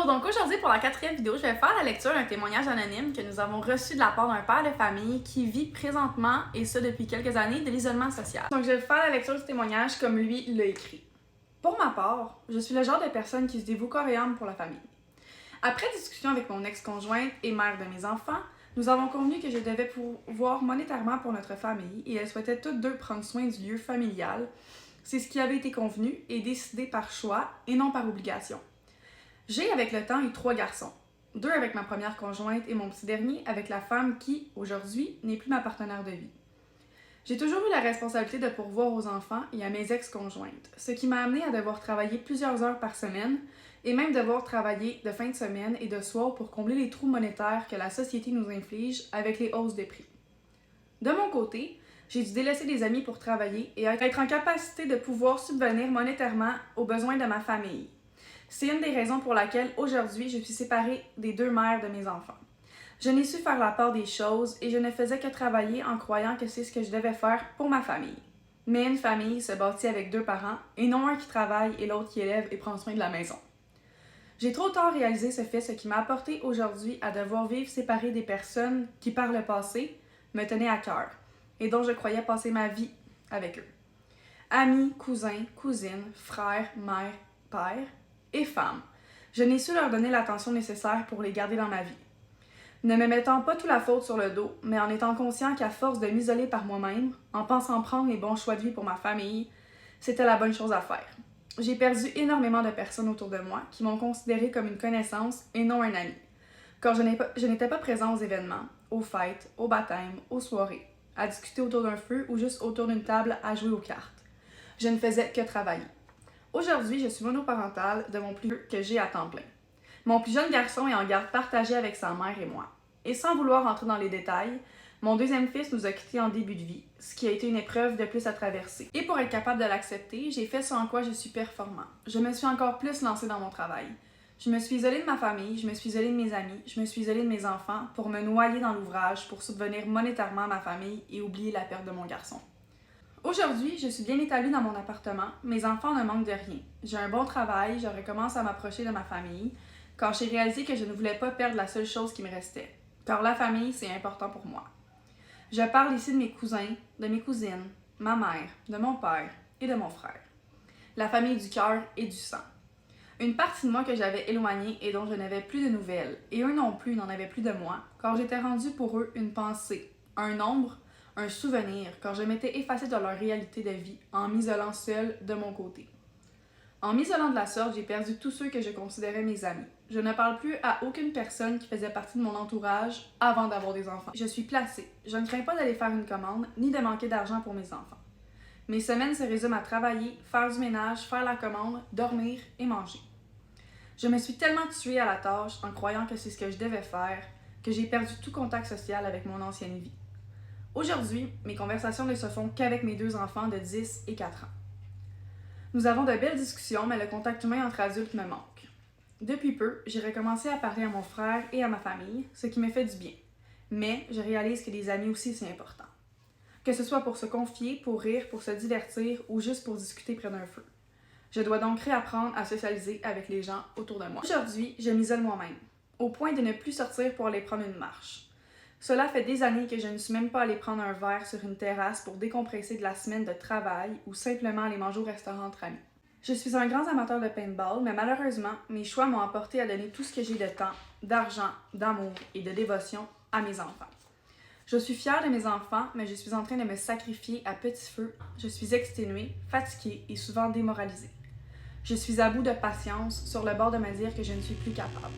Bonjour, donc aujourd'hui pour la 4e vidéo, je vais faire la lecture d'un témoignage anonyme que nous avons reçu de la part d'un père de famille qui vit présentement, et ça depuis quelques années, de l'isolement social. Donc je vais faire la lecture du témoignage comme lui l'a écrit. Pour ma part, je suis le genre de personne qui se dévoue corps et âme pour la famille. Après discussion avec mon ex-conjointe et mère de mes enfants, nous avons convenu que je devais pouvoir monétairement pour notre famille et elles souhaitaient toutes deux prendre soin du lieu familial. C'est ce qui avait été convenu et décidé par choix et non par obligation. J'ai avec le temps eu 3 garçons, 2 avec ma première conjointe et mon petit dernier avec la femme qui, aujourd'hui, n'est plus ma partenaire de vie. J'ai toujours eu la responsabilité de pourvoir aux enfants et à mes ex-conjointes, ce qui m'a amené à devoir travailler plusieurs heures par semaine et même devoir travailler de fin de semaine et de soir pour combler les trous monétaires que la société nous inflige avec les hausses des prix. De mon côté, j'ai dû délaisser des amis pour travailler et être en capacité de pouvoir subvenir monétairement aux besoins de ma famille. C'est une des raisons pour laquelle aujourd'hui je suis séparée des 2 mères de mes enfants. Je n'ai su faire la part des choses et je ne faisais que travailler en croyant que c'est ce que je devais faire pour ma famille. Mais une famille se bâtit avec 2 parents et non un qui travaille et l'autre qui élève et prend soin de la maison. J'ai trop tard réalisé ce fait, ce qui m'a apporté aujourd'hui à devoir vivre séparée des personnes qui par le passé me tenaient à cœur et dont je croyais passer ma vie avec eux. Amis, cousins, cousines, frères, mères, pères et femmes. Je n'ai su leur donner l'attention nécessaire pour les garder dans ma vie. Ne me mettant pas toute la faute sur le dos, mais en étant conscient qu'à force de m'isoler par moi-même, en pensant prendre les bons choix de vie pour ma famille, c'était la bonne chose à faire. J'ai perdu énormément de personnes autour de moi qui m'ont considérée comme une connaissance et non un ami, car je n'étais pas présent aux événements, aux fêtes, aux baptêmes, aux soirées, à discuter autour d'un feu ou juste autour d'une table à jouer aux cartes. Je ne faisais que travailler. Aujourd'hui, je suis monoparentale de mon plus vieux que j'ai à temps plein. Mon plus jeune garçon est en garde partagée avec sa mère et moi. Et sans vouloir entrer dans les détails, mon deuxième fils nous a quittés en début de vie, ce qui a été une épreuve de plus à traverser. Et pour être capable de l'accepter, j'ai fait ce en quoi je suis performant. Je me suis encore plus lancée dans mon travail. Je me suis isolée de ma famille, je me suis isolée de mes amis, je me suis isolée de mes enfants pour me noyer dans l'ouvrage, pour subvenir monétairement à ma famille et oublier la perte de mon garçon. Aujourd'hui, je suis bien établie dans mon appartement, mes enfants ne manquent de rien. J'ai un bon travail, je recommence à m'approcher de ma famille, car j'ai réalisé que je ne voulais pas perdre la seule chose qui me restait, car la famille, c'est important pour moi. Je parle ici de mes cousins, de mes cousines, ma mère, de mon père et de mon frère. La famille du cœur et du sang. Une partie de moi que j'avais éloignée et dont je n'avais plus de nouvelles, et eux non plus n'en avaient plus de moi, car j'étais rendue pour eux une pensée, un ombre, un souvenir, car je m'étais effacée de leur réalité de vie en m'isolant seule de mon côté. En m'isolant de la sorte, j'ai perdu tous ceux que je considérais mes amis. Je ne parle plus à aucune personne qui faisait partie de mon entourage avant d'avoir des enfants. Je suis placée. Je ne crains pas d'aller faire une commande, ni de manquer d'argent pour mes enfants. Mes semaines se résument à travailler, faire du ménage, faire la commande, dormir et manger. Je me suis tellement tuée à la tâche en croyant que c'est ce que je devais faire, que j'ai perdu tout contact social avec mon ancienne vie. Aujourd'hui, mes conversations ne se font qu'avec mes 2 enfants de 10 et 4 ans. Nous avons de belles discussions, mais le contact humain entre adultes me manque. Depuis peu, j'ai recommencé à parler à mon frère et à ma famille, ce qui me fait du bien. Mais je réalise que les amis aussi, c'est important. Que ce soit pour se confier, pour rire, pour se divertir ou juste pour discuter près d'un feu. Je dois donc réapprendre à socialiser avec les gens autour de moi. Aujourd'hui, je m'isole moi-même, au point de ne plus sortir pour aller prendre une marche. Cela fait des années que je ne suis même pas allée prendre un verre sur une terrasse pour décompresser de la semaine de travail ou simplement aller manger au restaurant entre amis. Je suis un grand amateur de paintball, mais malheureusement, mes choix m'ont apporté à donner tout ce que j'ai de temps, d'argent, d'amour et de dévotion à mes enfants. Je suis fière de mes enfants, mais je suis en train de me sacrifier à petit feu. Je suis exténuée, fatiguée et souvent démoralisée. Je suis à bout de patience, sur le bord de me dire que je ne suis plus capable.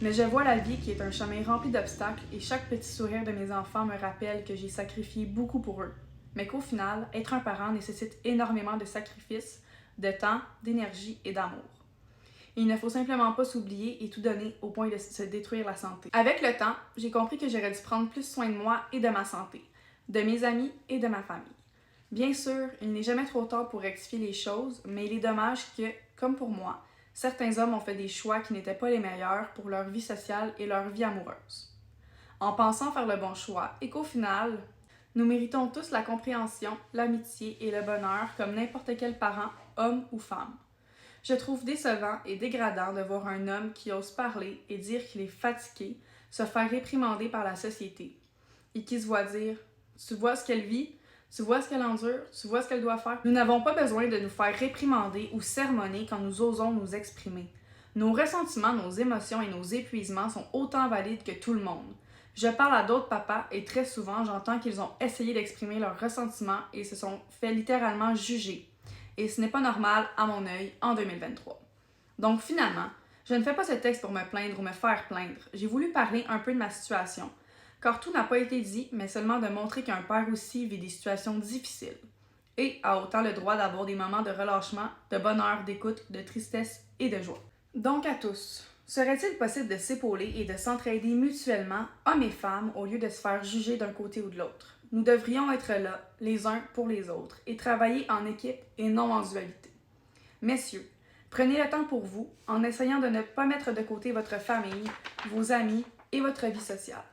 Mais je vois la vie qui est un chemin rempli d'obstacles et chaque petit sourire de mes enfants me rappelle que j'ai sacrifié beaucoup pour eux. Mais qu'au final, être un parent nécessite énormément de sacrifices, de temps, d'énergie et d'amour. Il ne faut simplement pas s'oublier et tout donner au point de se détruire la santé. Avec le temps, j'ai compris que j'aurais dû prendre plus soin de moi et de ma santé, de mes amis et de ma famille. Bien sûr, il n'est jamais trop tard pour rectifier les choses, mais il est dommage que, comme pour moi, certains hommes ont fait des choix qui n'étaient pas les meilleurs pour leur vie sociale et leur vie amoureuse. En pensant faire le bon choix et qu'au final, nous méritons tous la compréhension, l'amitié et le bonheur comme n'importe quel parent, homme ou femme. Je trouve décevant et dégradant de voir un homme qui ose parler et dire qu'il est fatigué se faire réprimander par la société et qui se voit dire « Tu vois ce qu'elle vit? Tu vois ce qu'elle endure? Tu vois ce qu'elle doit faire? » Nous n'avons pas besoin de nous faire réprimander ou sermonner quand nous osons nous exprimer. Nos ressentiments, nos émotions et nos épuisements sont autant valides que tout le monde. Je parle à d'autres papas et très souvent j'entends qu'ils ont essayé d'exprimer leurs ressentiments et se sont fait littéralement juger. Et ce n'est pas normal à mon œil en 2023. Donc finalement, je ne fais pas ce texte pour me plaindre ou me faire plaindre. J'ai voulu parler un peu de ma situation, car tout n'a pas été dit, mais seulement de montrer qu'un père aussi vit des situations difficiles et a autant le droit d'avoir des moments de relâchement, de bonheur, d'écoute, de tristesse et de joie. Donc à tous, serait-il possible de s'épauler et de s'entraider mutuellement, hommes et femmes, au lieu de se faire juger d'un côté ou de l'autre? Nous devrions être là, les uns pour les autres, et travailler en équipe et non en dualité. Messieurs, prenez le temps pour vous, en essayant de ne pas mettre de côté votre famille, vos amis et votre vie sociale.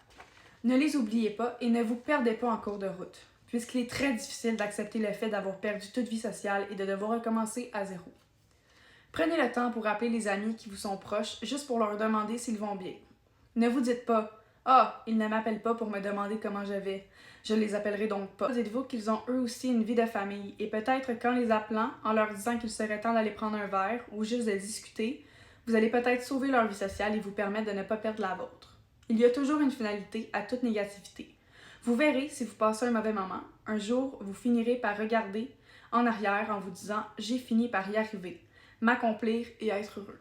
Ne les oubliez pas et ne vous perdez pas en cours de route, puisqu'il est très difficile d'accepter le fait d'avoir perdu toute vie sociale et de devoir recommencer à zéro. Prenez le temps pour appeler les amis qui vous sont proches juste pour leur demander s'ils vont bien. Ne vous dites pas « Ah, ils ne m'appellent pas pour me demander comment je vais. Je ne les appellerai donc pas. » Dites-vous qu'ils ont eux aussi une vie de famille et peut-être qu'en les appelant, en leur disant qu'il serait temps d'aller prendre un verre ou juste de discuter, vous allez peut-être sauver leur vie sociale et vous permettre de ne pas perdre la vôtre. Il y a toujours une finalité à toute négativité. Vous verrez si vous passez un mauvais moment, un jour vous finirez par regarder en arrière en vous disant « J'ai fini par y arriver ». M'accomplir et être heureux.